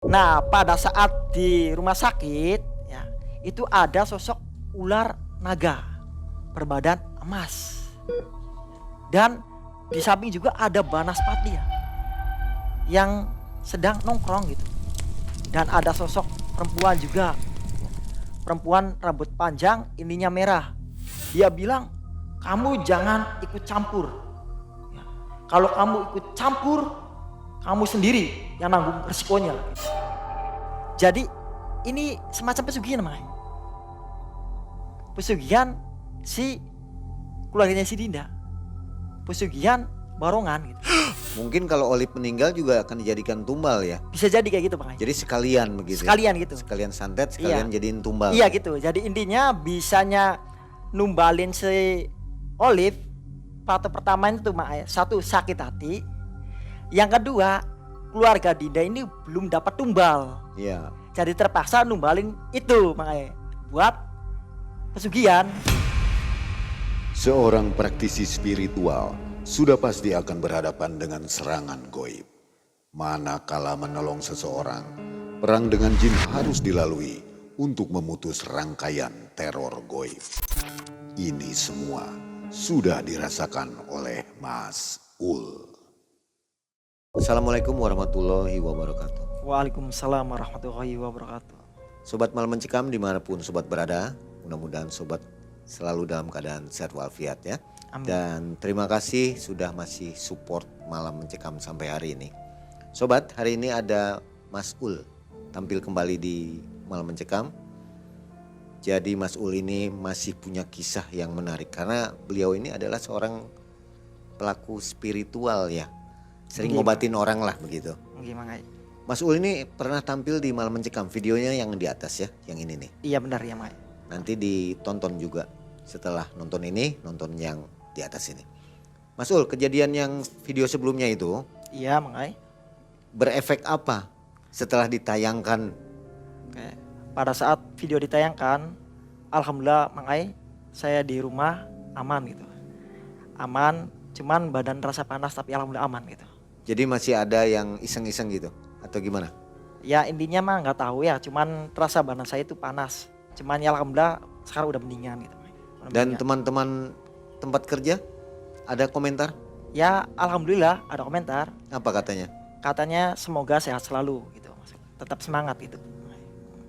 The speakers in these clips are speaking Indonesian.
Nah, pada saat di rumah sakit ya, itu ada sosok ular naga berbadan emas. Dan di samping juga ada Banaspati ya, yang sedang nongkrong gitu. Dan ada sosok perempuan juga, perempuan rambut panjang, ininya merah. Dia bilang, kamu jangan ikut campur. Ya, kalau kamu ikut campur, kamu sendiri yang nanggung resikonya. Jadi ini semacam pesugihan namanya. Pesugihan si keluarganya si Dinda. Pesugihan barongan gitu. Mungkin kalau Olip meninggal juga akan dijadikan tumbal ya. Bisa jadi kayak gitu makanya. Jadi sekalian begitu. Sekalian gitu. Sekalian santet, sekalian jadiin tumbal. Iya gitu. Jadi intinya bisanya numbalin si Olive. Faktor pertama itu makanya satu sakit hati. Yang kedua keluarga Dinda ini belum dapat tumbal. Iya. Jadi terpaksa numbalin itu makanya buat pesugihan. Seorang praktisi spiritual sudah pasti akan berhadapan dengan serangan goib. Manakala menolong seseorang, perang dengan jin harus dilalui untuk memutus rangkaian teror goib. Ini semua sudah dirasakan oleh Mas Ul. Assalamualaikum warahmatullahi wabarakatuh. Waalaikumsalam warahmatullahi wabarakatuh. Sobat Malam Mencekam dimanapun sobat berada, mudah-mudahan sobat selalu dalam keadaan sehat walafiat ya. Amin. Dan terima kasih sudah masih support Malam Mencekam sampai hari ini. Sobat, hari ini ada Mas Ul tampil kembali di Malam Mencekam. Jadi Mas Ul ini masih punya kisah yang menarik karena beliau ini adalah seorang pelaku spiritual ya. Sering ngobatin orang lah begitu. Gimana? Mas Ul ini pernah tampil di Malam Mencekam, videonya yang di atas ya, yang ini nih. Iya benar ya Mai. Nanti ditonton juga setelah nonton ini, nonton yang di atas ini. Mas Ul, kejadian yang video sebelumnya itu Iya Mai. berefek apa setelah ditayangkan? Oke. Pada saat video ditayangkan, alhamdulillah Mai, saya di rumah aman gitu. Aman, cuman badan rasa panas tapi alhamdulillah aman gitu. Jadi masih ada yang iseng-iseng gitu atau gimana? Ya intinya mah nggak tahu ya, cuman terasa badan saya itu panas. Cuman ya alhamdulillah sekarang udah mendingan gitu. Udah Dan mendingan. teman-teman tempat kerja ada komentar? Ya alhamdulillah ada komentar. Apa katanya? Katanya semoga sehat selalu gitu. Tetap semangat gitu.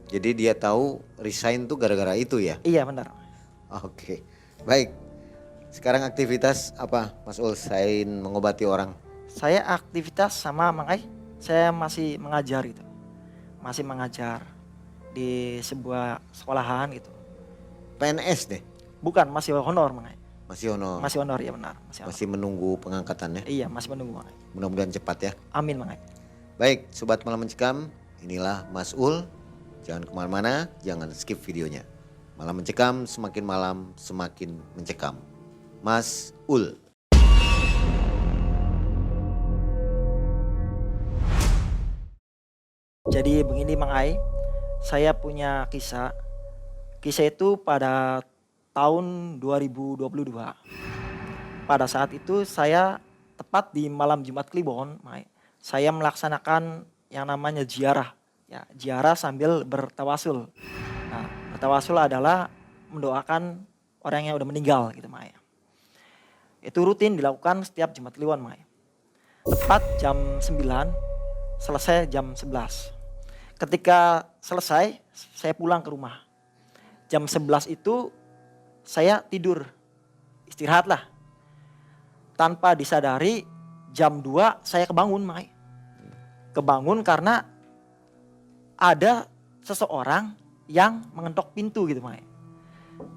Jadi dia tahu resign tuh gara-gara itu ya? Iya benar. Oke, baik. Sekarang aktivitas apa Mas Ul selain mengobati orang? Saya aktivitas sama Mangai, saya masih mengajar gitu. Masih mengajar di sebuah sekolahan gitu. PNS deh? Bukan, masih honor Mangai. Masih honor? Masih honor ya benar. Masih menunggu pengangkatannya? Iya masih menunggu Mangai. Mudah-mudahan cepat ya. Amin Mangai. Baik Sobat Malam Mencekam, inilah Mas Ul. Jangan kemana-mana, jangan skip videonya. Malam Mencekam, semakin malam semakin mencekam. Mas Ul. Jadi begini Mangai, saya punya kisah. Kisah itu pada tahun 2022. Pada saat itu saya tepat di malam Jumat Kliwon, Mangai. Saya melaksanakan yang namanya ziarah. Ya, ziarah sambil bertawasul. Nah, bertawasul adalah mendoakan orang yang udah meninggal gitu, Mangai. Itu rutin dilakukan setiap Jumat Kliwon, Mangai. Tepat jam 9, selesai jam 11. Ketika selesai, saya pulang ke rumah. Jam 11 itu saya tidur, istirahat lah. Tanpa disadari jam 2 saya kebangun, Mai. Kebangun karena ada seseorang yang mengetok pintu gitu, Mai.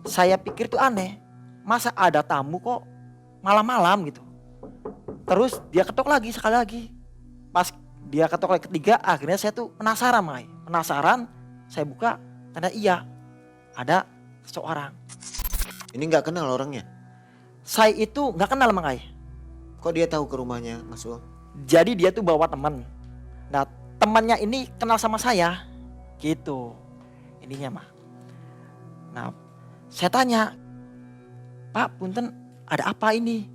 Saya pikir itu aneh, masa ada tamu kok malam-malam gitu. Terus dia ketok lagi sekali lagi. Pas dia ketok lagi ketiga, akhirnya saya tuh penasaran, Mai. Penasaran, saya buka, ternyata iya, ada seseorang. Ini nggak kenal orangnya? Saya itu nggak kenal, Mangai. Kok dia tahu ke rumahnya Mas Ul? Jadi dia tuh bawa teman. Nah temannya ini kenal sama saya, gitu. Ininya mah. Nah saya tanya, Pak punten ada apa ini?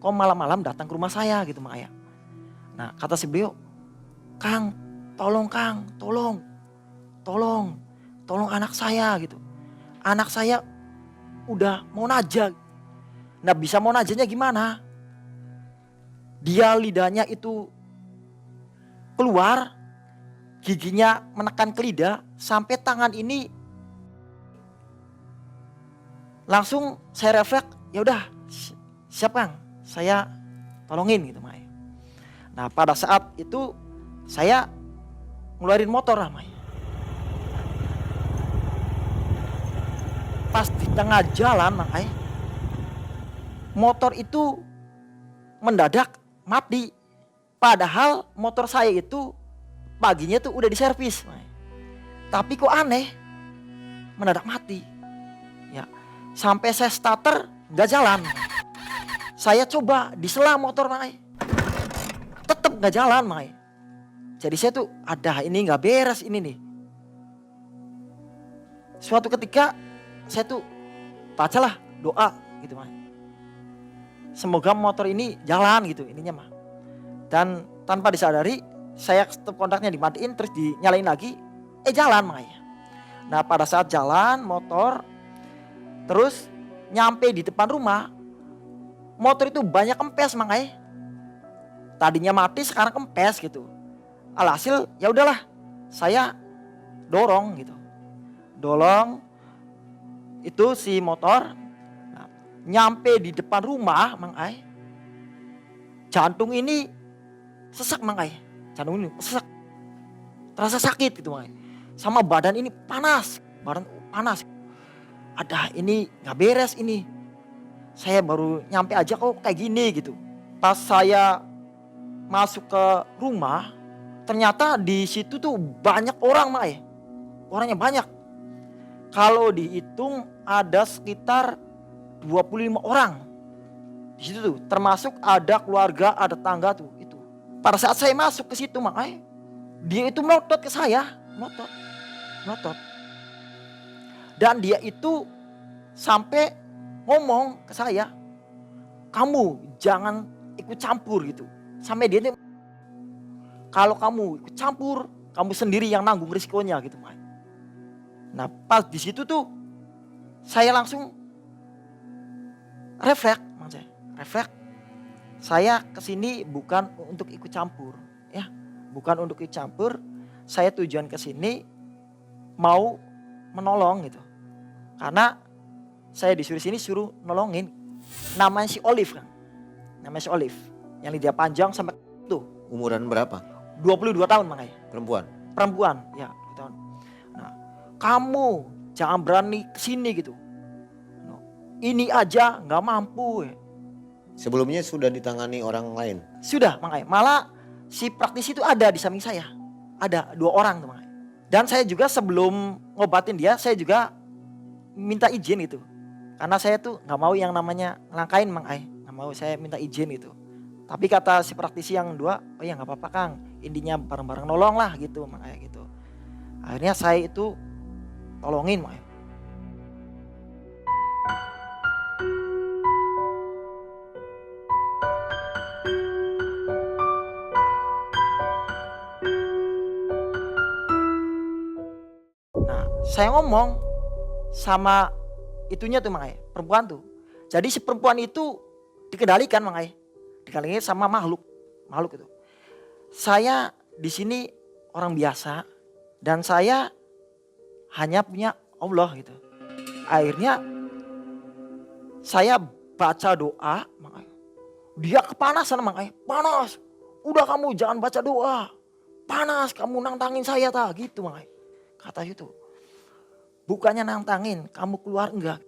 Kok malam-malam datang ke rumah saya gitu, Mak Ayah. Nah kata si beliau, Kang tolong Kang, tolong anak saya gitu. Anak saya udah mau najah. Nah bisa mau najahnya gimana? Dia lidahnya itu keluar, giginya menekan ke lidah sampai tangan ini langsung saya refleks, ya udah siap Kang, saya tolongin gitu Mai. Nah pada saat itu saya ngeluarin motor lah Mai. Pas di tengah jalan Mai, motor itu mendadak mati. Padahal motor saya itu paginya tuh udah diservis Mai. Tapi kok aneh, mendadak mati. Ya, sampai saya starter gak jalan. Saya coba disela motor Mai, tetep gak jalan Mai. Jadi saya tuh ada ini gak beres ini nih. Suatu ketika saya tuh bacalah doa gitu Mai. Semoga motor ini jalan gitu ininya mah. Dan tanpa disadari saya stop kontaknya dimatiin terus dinyalain lagi. Jalan Mai. Nah pada saat jalan motor terus nyampe di depan rumah, motor itu banyak kempes Mai. Tadinya mati sekarang kempes gitu. Alhasil ya udahlah saya dorong gitu. Dorong itu si motor. Nah, nyampe di depan rumah Mang Ai, jantung ini sesak Mang Ai. Jantung ini sesak. Terasa sakit gitu Mang Ai. Sama badan ini panas. Badan panas. Ada ini gak beres ini. Saya baru nyampe aja kok kayak gini gitu. Pas saya masuk ke rumah, ternyata di situ tuh banyak orang Mang Ai. Orangnya banyak. Kalau dihitung ada sekitar 25 orang. Di situ tuh termasuk ada keluarga, ada tangga tuh itu. Pada saat saya masuk ke situ Mang Ai, dia itu melotot ke saya, melotot. Dan dia itu sampai ngomong ke saya, "Kamu jangan ikut campur," gitu. Sampai dia tuh, "Kalau kamu ikut campur, kamu sendiri yang nanggung risikonya," gitu Mang Ai. Nah, pas di situ tuh saya langsung refleks, Mang saya. Refleks. Saya kesini bukan untuk ikut campur, ya, bukan untuk ikut campur. Saya tujuan kesini mau menolong gitu, karena saya disuruh sini suruh nolongin. Namanya si Olive kan, namanya si Olive, yang lidah panjang sampai tuh. Umuran berapa? 22 tahun Mang Ai. Perempuan? Ya 22 tahun. Nah, kamu jangan berani kesini gitu. Ini aja nggak mampu. Sebelumnya sudah ditangani orang lain? Sudah Mang Ai. Malah si praktisi itu ada di samping saya. Ada 2 orang tuh Mang Ai. Dan saya juga sebelum ngobatin dia, saya juga minta izin itu. Karena saya tuh nggak mau yang namanya ngelangkain Mang Ai. Nggak mau, saya minta izin itu. Tapi kata si praktisi yang 2, "Oh ya nggak apa-apa Kang. Intinya bareng-bareng nolong lah gitu Mang Ai gitu." Akhirnya saya itu tolongin Mang Ai. Nah, saya ngomong sama itunya tuh Mang Ai, perempuan tuh. Jadi si perempuan itu dikendalikan Mang Ai. Dikendalikan sama makhluk itu. Saya di sini orang biasa dan saya hanya punya Allah gitu. Akhirnya saya baca doa Mang Ai. Dia kepanasan Mang Ai, panas. "Udah kamu jangan baca doa. Panas kamu nantangin saya tak gitu Mang Ai." Kata itu. Bukannya nantangin, kamu keluar enggak.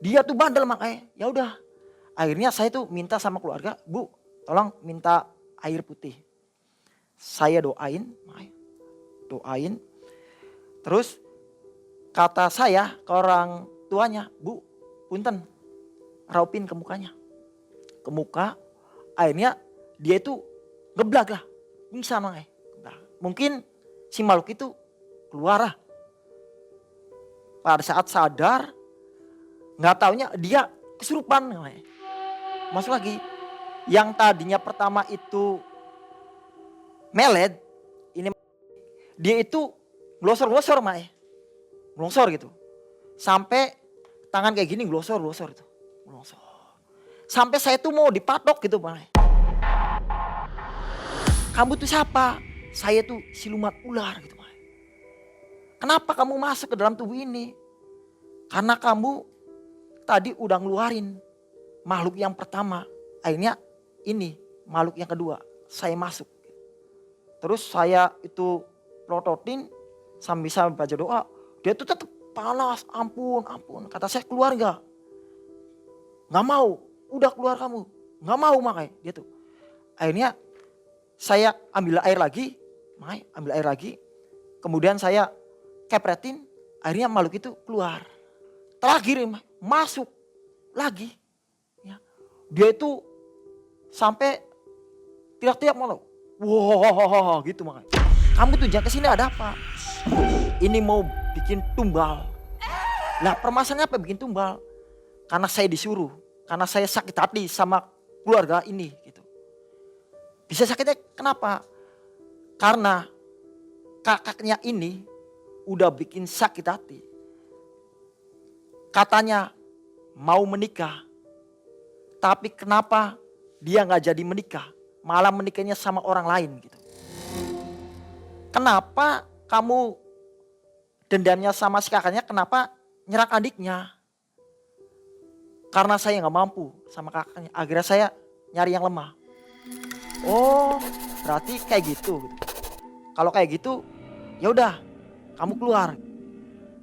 Dia tuh bandel Mang Ai. Ya udah. Akhirnya saya tuh minta sama keluarga, "Bu, tolong minta air putih." Saya doain, Mang Ai. Doain. Terus kata saya ke orang tuanya, "Bu, punten, raupin ke mukanya." Ke muka, akhirnya dia itu ngeblag lah. Pingsan Mang Ai. Nah, mungkin si makhluk itu keluar lah. Pada saat sadar, nggak taunya dia kesurupan. Masuk lagi. Yang tadinya pertama itu meled, ini dia itu glosor-glosor Mae. Glongsor gitu. Sampai tangan kayak gini glosor-glosor itu. Glongsor. Sampai saya tuh mau dipatok gitu Mae. Kamu tuh siapa? Saya tuh siluman ular gitu Mae. Kenapa kamu masuk ke dalam tubuh ini? Karena kamu tadi udah ngeluarin makhluk yang pertama. Akhirnya ini makhluk yang kedua. Saya masuk. Terus saya itu prototin sambil saya baca doa. Dia tuh tetap panas, ampun. Kata saya keluar gak? Gak mau, udah keluar kamu. Gak mau makanya dia tuh. Akhirnya saya ambil air lagi. Kemudian saya kepretin, akhirnya makhluk itu keluar. Terakhir masuk lagi. Ya. Dia itu sampai teriak-teriak malu. Wah gitu makanya. Kamu tuh jangan kesini ada apa? Ini mau bikin tumbal. Nah permasalahannya apa bikin tumbal? Karena saya disuruh. Karena saya sakit hati sama keluarga ini gitu. Bisa sakitnya kenapa? Karena kakaknya ini udah bikin sakit hati. Katanya mau menikah. Tapi kenapa dia gak jadi menikah? Malah menikahnya sama orang lain gitu. Kenapa kamu dendamnya sama si kakaknya, kenapa nyerang adiknya? Karena saya gak mampu sama kakaknya. Akhirnya saya nyari yang lemah. Oh berarti kayak gitu. Kalau kayak gitu ya udah kamu keluar.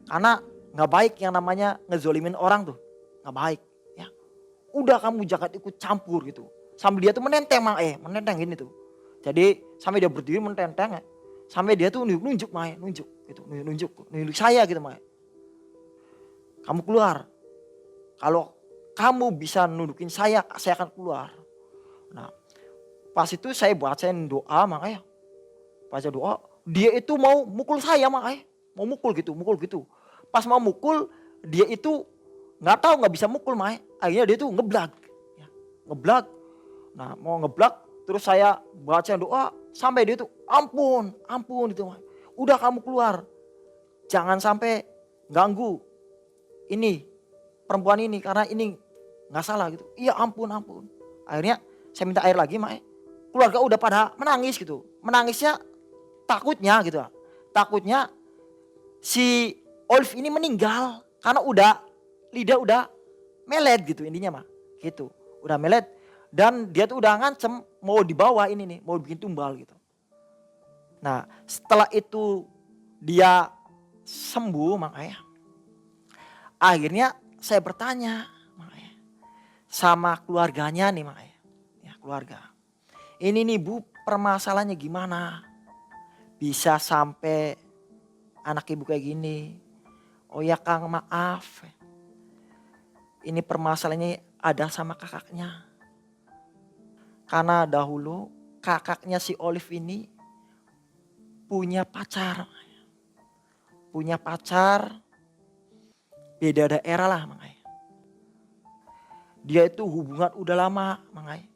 Karena gak baik yang namanya ngezolimin orang tuh. Gak baik ya. Udah kamu jangan ikut campur gitu. Sambil dia tuh menenteng gini tuh. Jadi sampai dia berdiri menenteng ya. Sampai dia tuh nunjuk saya gitu Mae. Kamu keluar. Kalau kamu bisa nundukin saya akan keluar. Nah pas itu saya bacain doa makanya. Baca doa. Dia itu mau mukul saya makanya. Mau mukul gitu. Pas mau mukul dia itu gak bisa mukul Mae. Akhirnya dia tuh ngeblag. Ya, ngeblag. Nah mau ngeblag terus saya baca doa sampai dia tuh ampun gitu Mae. Udah kamu keluar. Jangan sampai ganggu ini perempuan ini karena ini gak salah gitu. Iya ampun. Akhirnya saya minta air lagi Mae. Keluarga udah pada menangis gitu. Menangisnya takutnya gitu. Takutnya si Olive ini meninggal karena lidah udah melet gitu intinya mah. Gitu. Udah melet dan dia tuh udah ngancem mau dibawa ini nih, mau bikin tumbal gitu. Nah, setelah itu dia sembuh makanya. Akhirnya saya bertanya makanya sama keluarganya nih makanya. Ya, keluarga. Ini nih Bu, permasalahannya gimana? Bisa sampai anak ibu kayak gini. Oh ya Kang, maaf. Ini permasalahannya ada sama kakaknya. Karena dahulu kakaknya si Olive ini punya pacar. Beda daerah lah makanya. Dia itu hubungan udah lama makanya.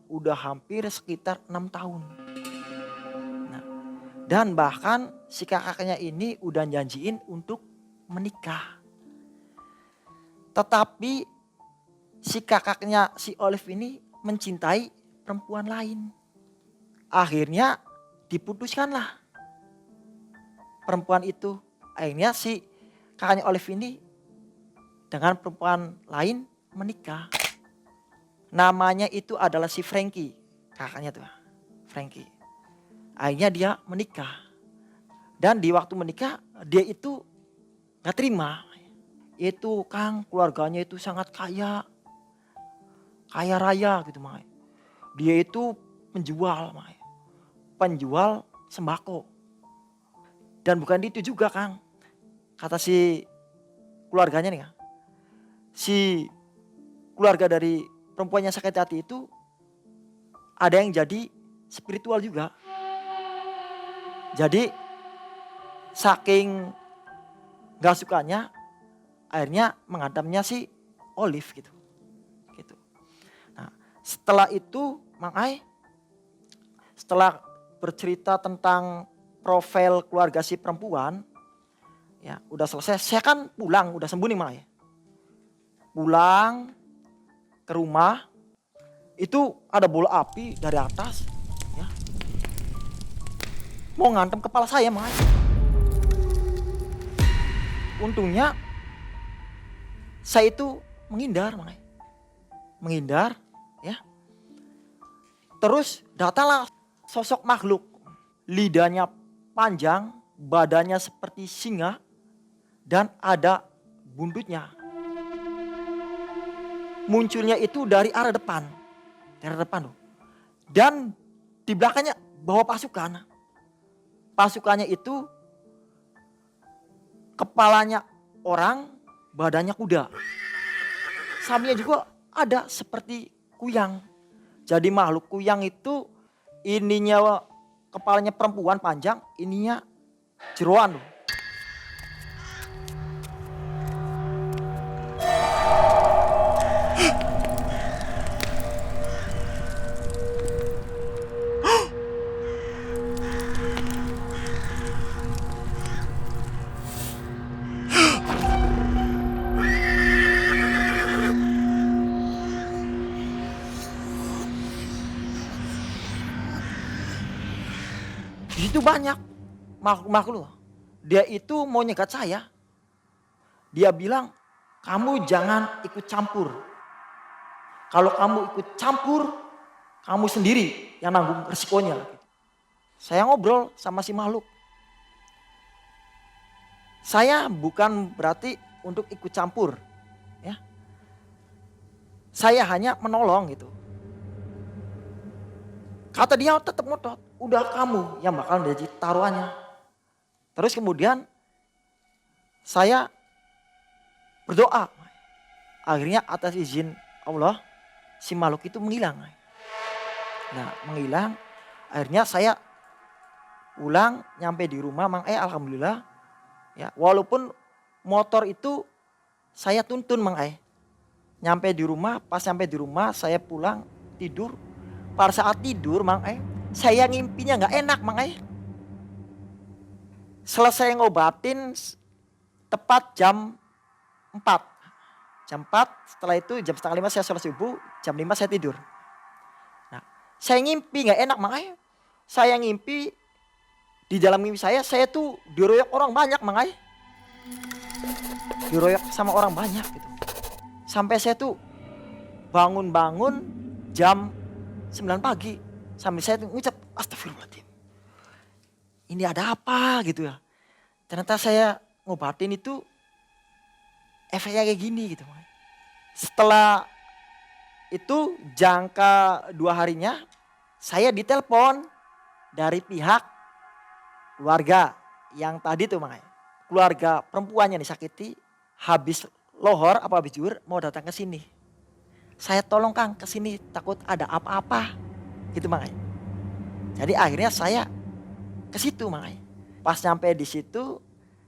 Udah hampir sekitar 6 tahun. Nah, dan bahkan si kakaknya ini udah janjiin untuk menikah. Tetapi si kakaknya si Olive ini mencintai perempuan lain. Akhirnya diputuskanlah perempuan itu. Akhirnya si kakaknya Olive ini dengan perempuan lain menikah. Namanya itu adalah si Frankie. Kakaknya tuh Frankie. Akhirnya dia menikah. Dan di waktu menikah dia itu gak terima. Itu Kang, keluarganya itu sangat kaya. Kaya raya gitu makanya. Dia itu penjual sembako. Dan bukan itu juga Kang. Kata si keluarganya nih Kang. Si keluarga dari perempuan yang sakit hati itu ada yang jadi spiritual juga. Jadi saking gak sukanya akhirnya menghadapnya si Olive gitu. Nah, setelah itu setelah bercerita tentang profil keluarga si perempuan, ya udah selesai. Saya kan pulang, udah sembuh nih Mang Ai. Pulang ke rumah, itu ada bola api dari atas, ya, mau ngantem kepala saya Mang Ai. Untungnya saya itu menghindar Mang Ai. Menghindar, ya. Terus datanglah sosok makhluk. Lidahnya panjang, badannya seperti singa, dan ada buntutnya. Munculnya itu dari arah depan. Dari arah depan loh. Dan di belakangnya bawa pasukan. Pasukannya itu kepalanya orang, badannya kuda. Sampingnya juga ada seperti kuyang. Jadi makhluk kuyang itu ininya kepalanya perempuan panjang, ininya jeroan loh. Di situ banyak makhluk-makhluk. Dia itu mau nyegat saya. Dia bilang, kamu jangan ikut campur. Kalau kamu ikut campur, kamu sendiri yang nanggung resikonya. Saya ngobrol sama si makhluk. Saya bukan berarti untuk ikut campur, ya. Saya hanya menolong gitu. Kata dia tetap ngotot, udah kamu yang bakal jadi taruhannya. Terus kemudian saya berdoa. Akhirnya atas izin Allah si makhluk itu menghilang. Nah menghilang, akhirnya saya pulang nyampe di rumah Mang Ai, alhamdulillah. Ya, walaupun motor itu saya tuntun Mang Ai. Nyampe di rumah, pas nyampe di rumah saya pulang tidur. Pada saat tidur Mang Ai, saya ngimpinya nggak enak Mang Ai. Selesai ngobatin tepat jam 4. Jam 4, setelah itu jam setengah 5 saya sholat subuh, jam 5 saya tidur. Nah, saya ngimpi nggak enak Mang Ai. Saya ngimpi, di dalam mimpi saya tuh diroyok orang banyak Mang Ai. Diroyok sama orang banyak gitu. Sampai saya tuh bangun-bangun jam 9 pagi. Sambil saya tuh ngucap astagfirullahaladzim. Ini ada apa gitu ya. Ternyata saya ngobatin itu efeknya kayak gini gitu. Setelah itu jangka 2 harinya saya ditelepon dari pihak keluarga yang tadi tuh Mang Ai. Keluarga perempuannya disakiti habis lohor apa habis juhur mau datang ke sini. Saya tolong Kang ke sini takut ada apa-apa gitu Mang Ai. Jadi akhirnya saya ke situ Mang Ai. Pas nyampe di situ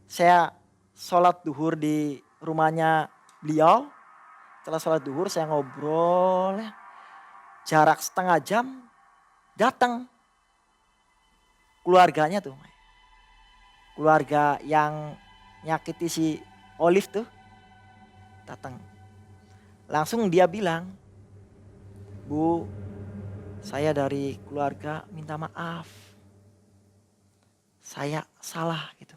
saya sholat duhur di rumahnya beliau. Setelah sholat duhur saya ngobrol ya. Jarak setengah jam datang keluarganya tuh. Keluarga yang nyakiti si Olive tuh datang. Langsung dia bilang, Bu, saya dari keluarga minta maaf. Saya salah gitu.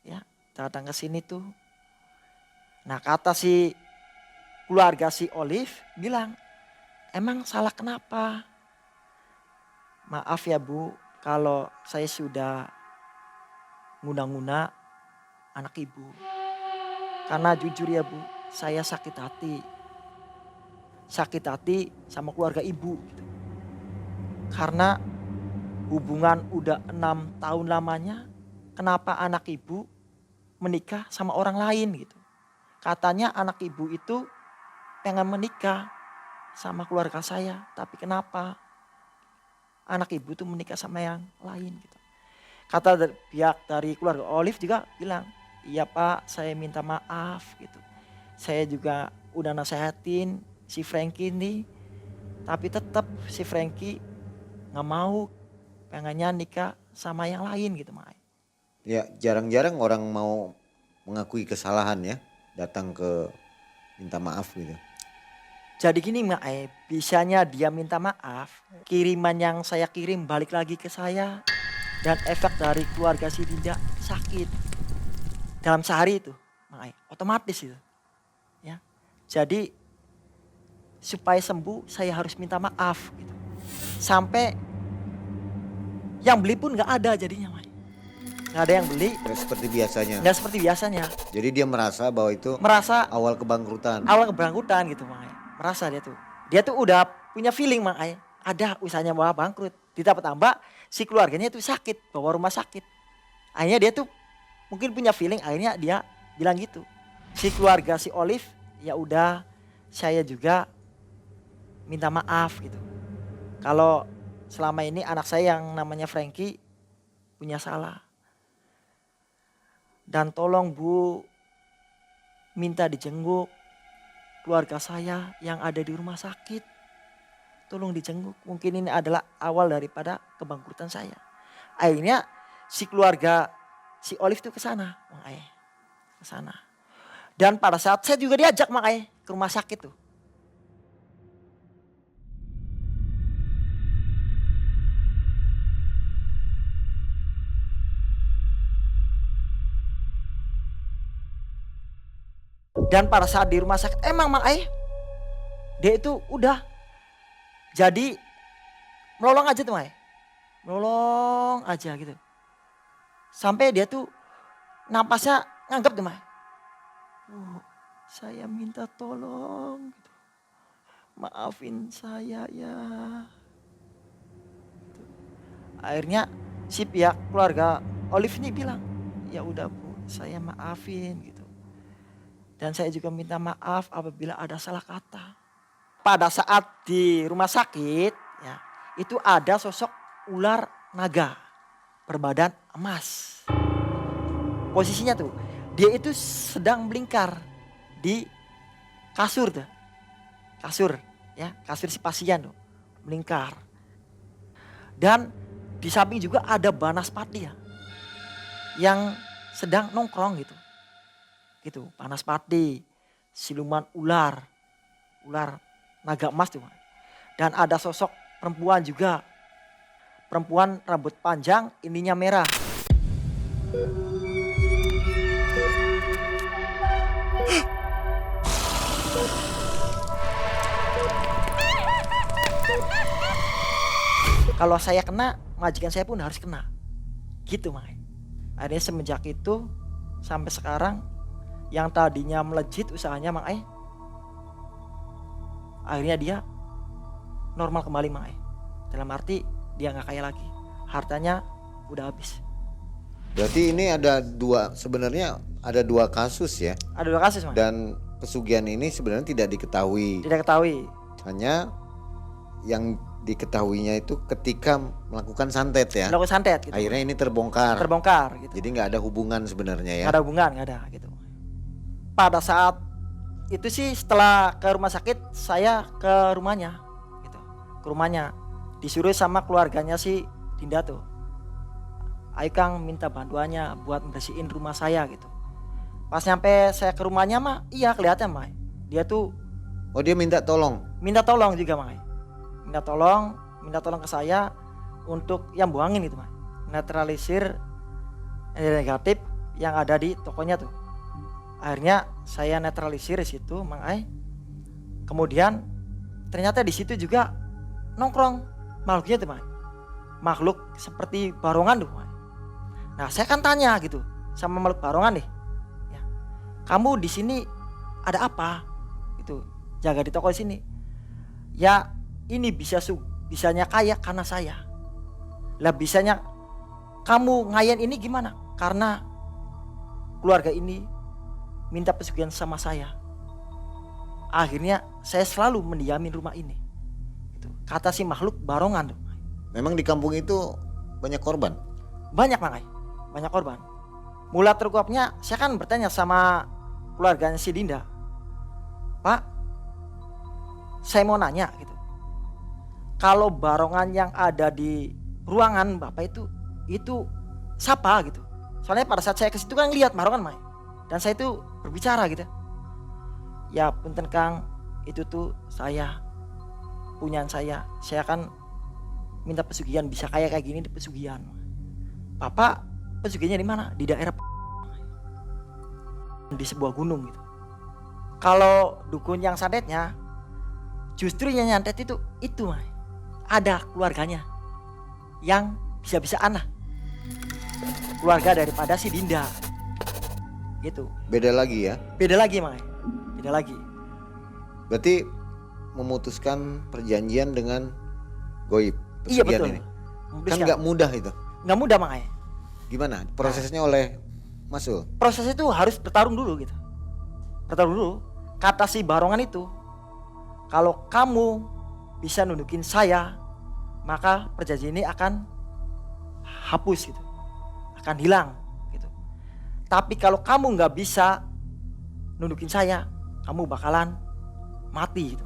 Ya, datang ke sini tuh. Nah, kata si keluarga si Olive bilang, emang salah kenapa? Maaf ya Bu, kalau saya sudah nguna-nguna anak ibu. Karena jujur ya Bu, saya sakit hati. Sakit hati sama keluarga ibu. Gitu. Karena hubungan udah 6 tahun lamanya, kenapa anak ibu menikah sama orang lain gitu. Katanya anak ibu itu pengen menikah sama keluarga saya, tapi kenapa anak ibu tuh menikah sama yang lain gitu. Kata pihak dari keluarga Olive juga bilang, iya Pak saya minta maaf gitu. Saya juga udah nasehatin si Frankie ini. Tapi tetap si Frankie gak mau pengennya nikah sama yang lain gitu Mang Ai. Ya jarang-jarang orang mau mengakui kesalahan ya, datang ke minta maaf gitu. Jadi gini Mang Ai, bisanya dia minta maaf, kiriman yang saya kirim balik lagi ke saya. Dan efek dari keluarga si Dinda sakit. Dalam sehari itu Mang Ai, otomatis itu. Ya. Jadi supaya sembuh saya harus minta maaf gitu. Sampai yang beli pun gak ada jadinya Mang Ai. Gak ada yang beli, Ya, seperti biasanya. gak seperti biasanya. Jadi dia merasa bahwa itu Merasa awal kebangkrutan. awal keberangkutan gitu Mang Ai. Merasa dia tuh. Dia tuh udah punya feeling Mang Ai. Ada usahanya mau bangkrut. Ditambah-tambah si keluarganya itu sakit, bawa rumah sakit. Akhirnya dia tuh mungkin punya feeling, akhirnya dia bilang gitu. Si keluarga si Olive, ya udah saya juga minta maaf gitu. Kalau selama ini anak saya yang namanya Frankie punya salah. Dan tolong Bu, minta dijenguk keluarga saya yang ada di rumah sakit. Tolong dijenguk, mungkin ini adalah awal daripada kebangkrutan saya. Akhirnya si keluarga si Olive itu ke sana, Mang Ai. Ke sana. Dan pada saat saya juga diajak Mang Ai ke rumah sakit tuh. Dan pada saat di rumah sakit emang Mang Ai dia itu udah jadi melolong aja tuh Mang Ai. Melolong aja gitu. Sampai dia tuh napasnya nganggap tuh Mang Ai. Saya minta tolong gitu. Maafin saya ya. Gitu. Akhirnya si pihak keluarga Olive ini bilang, ya udah Bu, saya maafin gitu. Dan saya juga minta maaf apabila ada salah kata. Pada saat di rumah sakit ya, itu ada sosok ular naga berbadan emas. Posisinya tuh dia itu sedang melingkar di kasur tuh. Kasur ya, kasur si pasien tuh melingkar. Dan di samping juga ada Banaspati ya, yang sedang nongkrong gitu. Gitu, Banaspati, siluman ular naga emas tuh. Dan ada sosok perempuan juga. Perempuan rambut panjang, ininya merah. Kalau saya kena, majikan saya pun harus kena. Gitu Mang Ai. Akhirnya semenjak itu sampai sekarang yang tadinya melejit usahanya Mang Ai, akhirnya dia normal kembali Mang Ai. Dalam arti dia nggak kaya lagi, hartanya udah habis. Berarti ini ada sebenarnya ada dua kasus ya. Ada 2 kasus Mang Ai. Dan pesugihan ini sebenarnya tidak diketahui. Tidak ketahui. Hanya yang diketahuinya itu ketika melakukan santet ya. Melakukan santet gitu. Akhirnya ini terbongkar. Terbongkar gitu. Jadi nggak ada hubungan sebenarnya ya. Nggak ada hubungan, nggak ada gitu. Pada saat itu sih setelah ke rumah sakit saya ke rumahnya gitu. Ke rumahnya disuruh sama keluarganya si Dinda tuh. Ayo Kang minta bantuannya buat bersihin rumah saya gitu. Pas nyampe saya ke rumahnya mah iya kelihatan Mang Ai. Dia tuh Oh dia minta tolong. minta tolong juga Mang Ai. Minta tolong ke saya untuk yang buangin gitu Mang Ai. Netralisir energi negatif yang ada di tokonya tuh. Akhirnya saya netralisir di situ Mang Ai. Kemudian ternyata di situ juga nongkrong makhluknya tuh Mang Ai. Makhluk seperti barongan tuh Mang Ai. Nah saya kan tanya gitu sama makhluk barongan deh. Ya, kamu di sini ada apa? Gitu, jaga di toko di sini. Ya ini bisanya kaya karena saya. Lah bisanya kamu ngayen ini gimana? Karena keluarga ini minta pesugihan sama saya. Akhirnya saya selalu mendiamin rumah ini. Gitu. Kata si makhluk barongan. Memang di kampung itu banyak korban. Banyak Mang Ai, banyak korban. Mula terkuapnya saya kan bertanya sama keluarganya si Dinda. Pak, saya mau nanya gitu. Kalau barongan yang ada di ruangan Bapak itu itu siapa gitu. Soalnya pada saat saya ke situ kan lihat barongan Mae. Dan saya itu berbicara gitu. Ya punten Kang, itu tuh saya punyaan saya kan minta pesugihan, bisa kayak gini di pesugihan. Bapak pesugihannya di mana? Di daerah di sebuah gunung gitu. Kalau dukun yang santetnya justru yang nyantet itu Mae. Ada keluarganya yang bisa-bisa aneh. Keluarga daripada si Dinda. Gitu. Beda lagi ya. Beda lagi Mae. Beda lagi. Berarti memutuskan perjanjian dengan goib. Iya pesugihan betul. ini. Kan Memutuskan. nggak mudah itu. Nggak mudah Mae. Gimana prosesnya oleh Mas Ul? Prosesnya itu harus bertarung dulu gitu. Bertarung dulu. Kata si barongan itu, kalau kamu bisa nundukin saya, maka perjanjian ini akan hapus gitu, akan hilang gitu. Tapi kalau kamu nggak bisa nundukin saya, kamu bakalan mati gitu.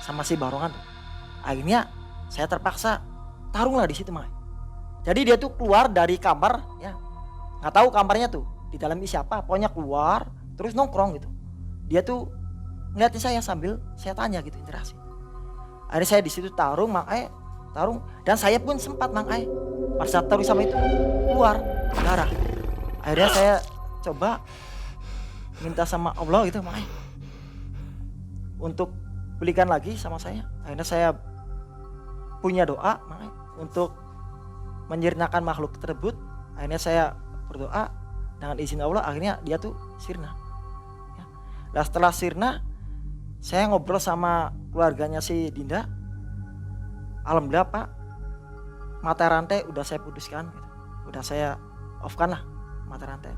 Sama si barongan tuh. Akhirnya saya terpaksa tarunglah di situ Mae. Jadi dia tuh keluar dari kamar ya, nggak tahu kamarnya tuh di dalam isi apa, pokoknya keluar terus nongkrong gitu. Dia tuh ngeliatin saya sambil saya tanya gitu, interaksi. Akhirnya saya di situ tarung tarung, dan saya pun sempat pas saat tarung sama itu keluar darah. Akhirnya saya coba minta sama Allah gitu untuk belikan lagi sama saya. Akhirnya saya punya doa untuk menyirnakan makhluk tersebut. Akhirnya saya berdoa dengan izin Allah, akhirnya dia tuh sirna. Nah setelah sirna, saya ngobrol sama keluarganya si Dinda. Alhamdulillah Pak, mata rantai udah saya putuskan gitu. Udah saya offkan lah mata rantai.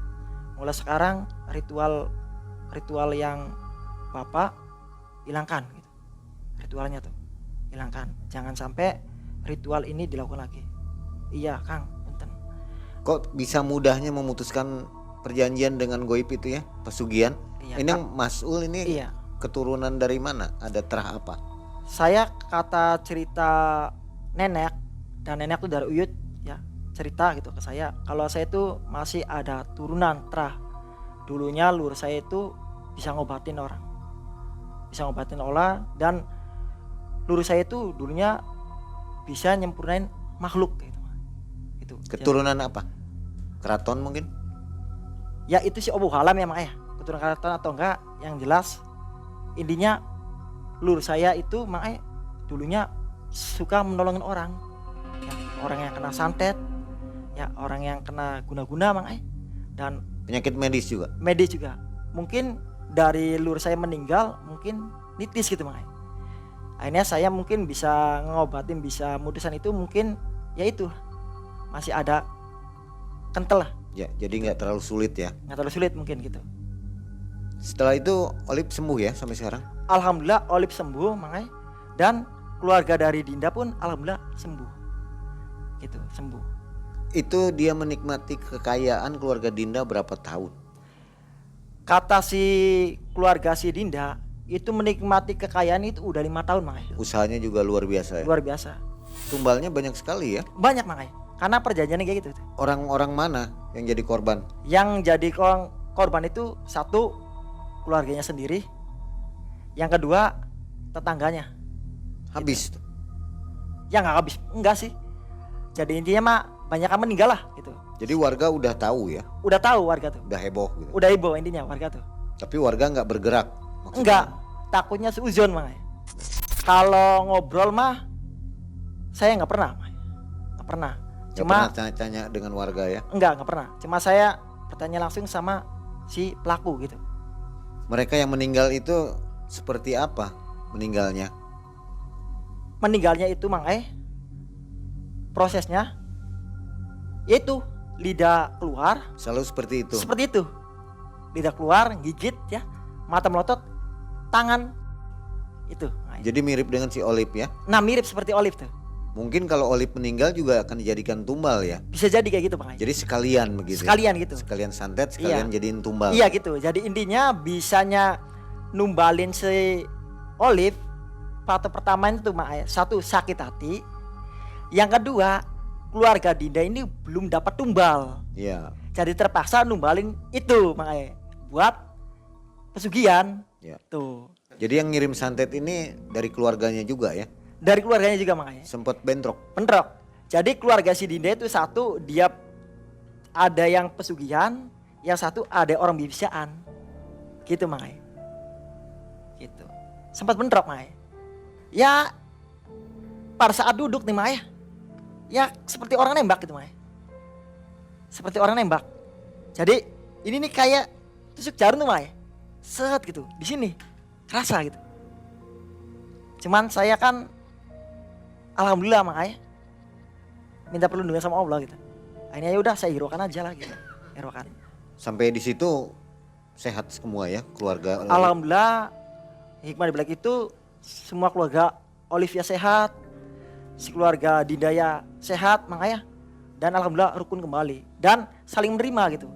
Mulai sekarang ritual yang Bapak hilangkan gitu. Ritualnya tuh hilangkan. Jangan sampai ritual ini dilakukan lagi. Iya Kang, punten. Kok bisa mudahnya memutuskan perjanjian dengan goib itu ya, pesugihan? Iya, Ini yang Mas Ul ini Iya. keturunan dari mana? Ada terah apa? Saya kata cerita nenek, dan nenek tuh dari Uyut ya, cerita gitu ke saya. Kalau saya itu masih ada turunan terah. Dulunya lur saya itu bisa ngobatin orang. Bisa ngobatin orang, dan lur saya itu dulunya bisa nyempurnain makhluk gitu. Itu. Keturunan apa? Keraton mungkin? Ya itu sih Obu Halam ya makanya. Keturunan keraton atau enggak, yang jelas intinya lur saya itu makanya dulunya suka menolongin orang ya, orang yang kena santet ya, orang yang kena guna-guna makanya, dan Penyakit medis juga. medis juga. Mungkin dari lur saya meninggal mungkin nitis gitu makanya. Akhirnya saya mungkin bisa ngobatin, bisa mudusan itu, mungkin ya itu masih ada kental lah, Ya, jadi nggak terlalu sulit ya. nggak terlalu sulit mungkin gitu. Setelah itu Olip sembuh ya sampai sekarang. Alhamdulillah Olip sembuh makanya, dan keluarga dari Dinda pun alhamdulillah sembuh gitu, sembuh. Itu dia menikmati kekayaan keluarga Dinda berapa tahun? Kata si keluarga si Dinda itu menikmati kekayaan itu udah 5 tahun makanya, Usahanya juga luar biasa ya. luar biasa, Tumbalnya banyak sekali ya. banyak makanya, karena perjanjiannya kayak gitu. Orang-orang mana yang jadi korban? Yang jadi korban itu satu keluarganya sendiri, yang kedua tetangganya. Habis tuh. Ya nggak habis, enggak sih. Jadi intinya mah banyak yang meninggal lah gitu. Jadi warga udah tahu ya, Udah tahu warga tuh, udah heboh gitu. udah ibu intinya warga tuh. Tapi warga nggak bergerak. maksudnya. Enggak, takutnya seuzon makanya. Kalau ngobrol mah saya nggak pernah, nggak pernah. Nggak Cuma pernah tanya-tanya dengan warga ya. nggak pernah. Cuma saya bertanya langsung sama si pelaku gitu. Mereka yang meninggal itu seperti apa meninggalnya? Meninggalnya itu prosesnya yaitu lidah keluar Selalu seperti itu. seperti itu. Lidah keluar, gigit ya, mata melotot, tangan itu. Jadi mirip dengan si Olip ya. Nah mirip seperti Olive tuh. Mungkin kalau Olip meninggal juga akan dijadikan tumbal ya. Bisa jadi kayak gitu makanya. Jadi sekalian begitu. Sekalian gitu. Sekalian santet, sekalian jadiin tumbal. Iya gitu. Jadi intinya bisanya numbalin si Olive, faktor pertama itu satu sakit hati, yang kedua keluarga Dinda ini belum dapat tumbal. Iya. Jadi terpaksa numbalin itu makanya buat pesugihan. Ya. Tuh. Jadi yang ngirim santet ini dari keluarganya juga ya? Dari keluarganya juga makanya. Sempat bentrok. Bentrok. Jadi keluarga si Dinda itu satu dia ada yang pesugihan, yang satu ada orang bibisaan. Gitu makanya. Gitu. Sempat bentrok makanya. Ya pada saat duduk nih makanya. Ya seperti orang nembak gitu makanya. Seperti orang nembak. Jadi ini nih kayak tusuk jarum tuh makanya. Set gitu di sini. Kerasa gitu. Cuman saya kan alhamdulillah makanya minta perlindungan sama Allah gitu. Akhirnya ya udah saya hiraukan aja lah gitu. Hiraukan. Sampai di situ sehat semua ya keluarga. Alhamdulillah hikmah di balik itu semua keluarga Olivia sehat, si keluarga Dindaya sehat makanya, dan alhamdulillah rukun kembali dan saling menerima gitu.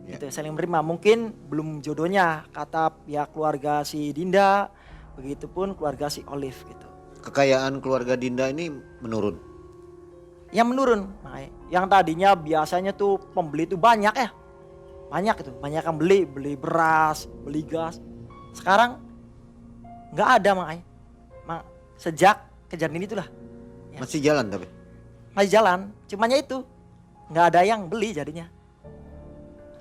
Ya. Gitu, saling menerima. Mungkin belum jodohnya kata pihak keluarga si Dinda, begitupun keluarga si Olive gitu. Kekayaan keluarga Dinda ini menurun. Yang menurun, makanya. Yang tadinya biasanya tuh pembeli itu banyak ya. Banyak itu, banyak yang beli beras, beli gas. Sekarang nggak ada makanya. Sejak kejadian itulah. Ya. Masih jalan tapi. Masih jalan, cumanya itu nggak ada yang beli jadinya.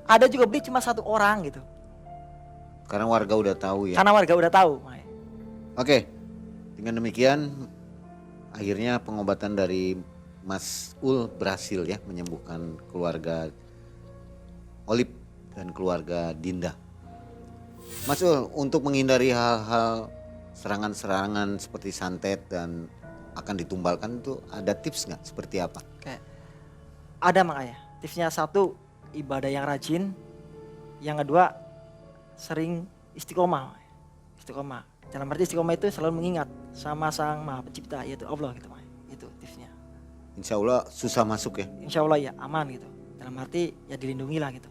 Ada juga beli cuma satu orang gitu. Karena warga udah tahu ya. Karena warga udah tahu. Makanya. Oke. Dengan demikian akhirnya pengobatan dari Mas Ul berhasil ya menyembuhkan keluarga Olip dan keluarga Dinda. Mas Ul, untuk menghindari hal-hal serangan-serangan seperti santet dan akan ditumbalkan itu ada tips nggak seperti apa? Kayak ada makanya. Tipsnya satu, ibadah yang rajin. Yang kedua, sering istiqomah. Istiqomah. Dalam arti istiqomah itu selalu mengingat sama Sang Maha Pencipta yaitu Allah gitu makanya. Itu tipsnya. Insya Allah susah masuk ya. Insya Allah ya aman gitu. Dalam arti ya dilindungi lah gitu.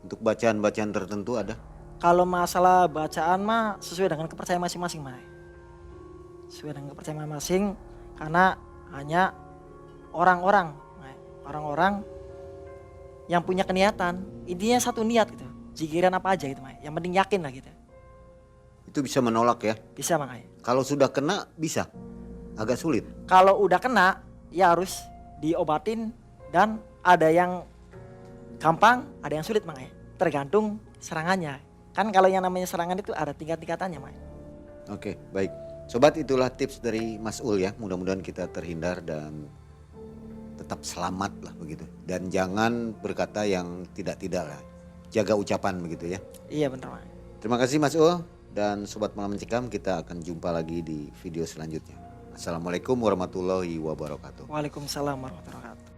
Untuk bacaan-bacaan tertentu ada? Kalau masalah bacaan mah sesuai dengan kepercayaan masing-masing mah. Sesuai dengan kepercayaan masing-masing karena hanya orang-orang yang punya keniatan. Intinya satu niat gitu. Jikiran apa aja gitu mah. Yang penting yakin lah gitu. Itu bisa menolak ya? Bisa makanya. Kalau sudah kena bisa? Agak sulit? Kalau udah kena ya harus diobatin dan ada yang gampang, ada yang sulit makanya. Tergantung serangannya. Kan kalau yang namanya serangan itu ada tingkat-tingkatannya makanya. Oke, baik. Sobat, itulah tips dari Mas Ul ya. Mudah-mudahan kita terhindar dan tetap selamat lah begitu. Dan jangan berkata yang tidak-tidak lah. Jaga ucapan begitu ya. Iya benar makanya. Terima kasih Mas Ul dan Sobat Malam Mencekam. Kita akan jumpa lagi di video selanjutnya. Assalamualaikum warahmatullahi wabarakatuh. Waalaikumsalam warahmatullahi wabarakatuh.